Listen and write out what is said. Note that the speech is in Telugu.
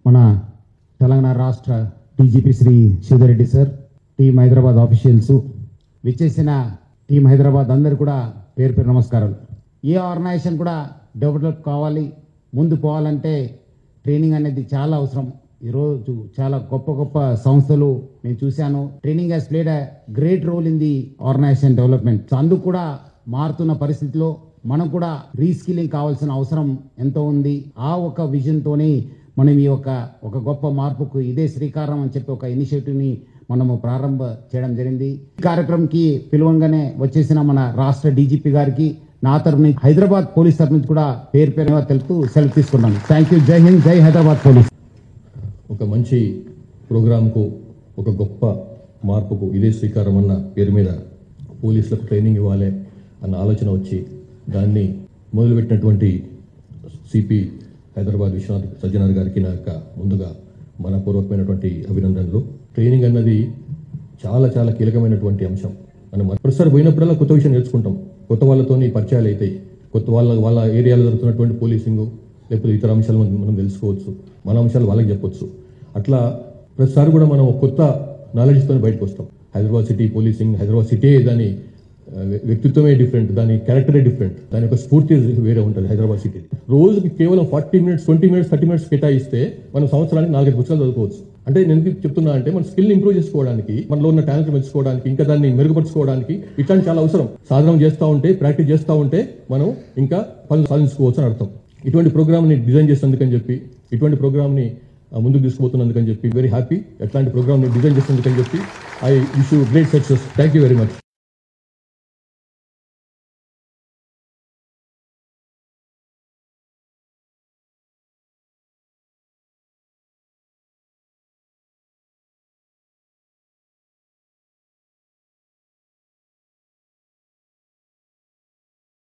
మన తెలంగాణ రాష్ట్ర DGP Shri Sridhar sir, team Hyderabad officials, విచ్చేసిన టీం హైదరాబాద్ అందరు కూడా పేరు పేరు నమస్కారాలు. ఏ ఆర్గనైజేషన్ కూడా డెవలప్ కావాలి, ముందు పోవాలంటే ట్రైనింగ్ అనేది చాలా అవసరం. ఈరోజు చాలా గొప్ప గొప్ప సంస్థలు నేను చూశాను. Training has played a great role in the organisation development. So అందుకు కూడా మారుతున్న పరిస్థితిలో మనం కూడా రీస్కిల్లింగ్ కావాల్సిన అవసరం ఎంతో ఉంది. ఆ ఒక విజన్ తోని మనం ఈ ఒక గొప్ప మార్పుకు ఇదే శ్రీకారం అని చెప్పి ఒక ఇనిషియేటివ్ ని మనము ప్రారంభ చేయడం జరిగింది. ఈ కార్యక్రమంకి పిలువంగానే వచ్చేసిన మన రాష్ట్ర డీజీపీ గారికి నా తరఫు హైదరాబాద్ పోలీస్ తరఫు నుంచి కూడా పేరు పేరుగా తెలుపుతూ సెలవు తీసుకున్నాను. Thank you. జై హింద్, జై హైదరాబాద్ పోలీస్. ఒక మంచి ప్రోగ్రాంకు, ఒక గొప్ప మార్పుకు ఇదే శ్రీకారం అన్న పేరు మీద పోలీసులకు ట్రైనింగ్ ఇవ్వాలి అన్న ఆలోచన వచ్చి దాన్ని మొదలుపెట్టినటువంటి సిపి హైదరాబాద్ విశ్వనాథ్ సజ్జనార్ గారికి నా యొక్క ముందుగా మనపూర్వకమైనటువంటి అభినందనలు. ట్రైనింగ్ అన్నది చాలా చాలా కీలకమైనటువంటి అంశం. మనం ప్రతిసారి పోయినప్పుడల్లా కొత్త విషయం నేర్చుకుంటాం, కొత్త వాళ్ళతోని పరిచయాలు అవుతాయి, కొత్త వాళ్ళ ఏరియాలో జరుగుతున్నటువంటి పోలీసింగు లేకపోతే ఇతర అంశాలు మనం తెలుసుకోవచ్చు, మన అంశాలు వాళ్ళకి చెప్పొచ్చు. అట్లా ప్రతిసారి కూడా మనం కొత్త నాలెడ్జ్తో బయటకు వస్తాం. Hyderabad city policing, Hyderabad city దాని వ్యక్తిత్వమే డిఫరెంట్, దాని క్యారెక్టరే డిఫరెంట్, దాని యొక్క స్ఫూర్తి వేరే ఉంటుంది. హైదరాబాద్ సిటీ రోజుకి కేవలం 40 మినిట్స్ 20 మినిట్స్ 30 మినిట్స్ కేటాయిస్తే మనం సంవత్సరానికి 4-5 పుస్తకాలు చదువుకోవచ్చు. అంటే నేను ఎందుకు చెప్తున్నా అంటే మన స్కిల్ ఇంప్రూవ్ చేసుకోవడానికి, మనలో ఉన్న టాలెంట్ పెంచుకోవడానికి, ఇంకా దాన్ని మెరుగుపరచుకోవడానికి ఇట్లాంటి చాలా అవసరం. సాధన చేస్తూ ఉంటే, ప్రాక్టీస్ చేస్తూ ఉంటే మనం ఇంకా పనులు సాధించుకోవచ్చు అని అర్థం. ఇటువంటి ప్రోగ్రామ్ని డిజైన్ చేసినందుకని చెప్పి, ఇటువంటి ప్రోగ్రామ్ని ముందుకు తీసుకుపోతున్నందుకని చెప్పి వెరీ హ్యాపీ. ఎట్లాంటి ప్రోగ్రామ్ని డిజైన్ చేసినందుకని చెప్పి I wish you great success. Thank you very much.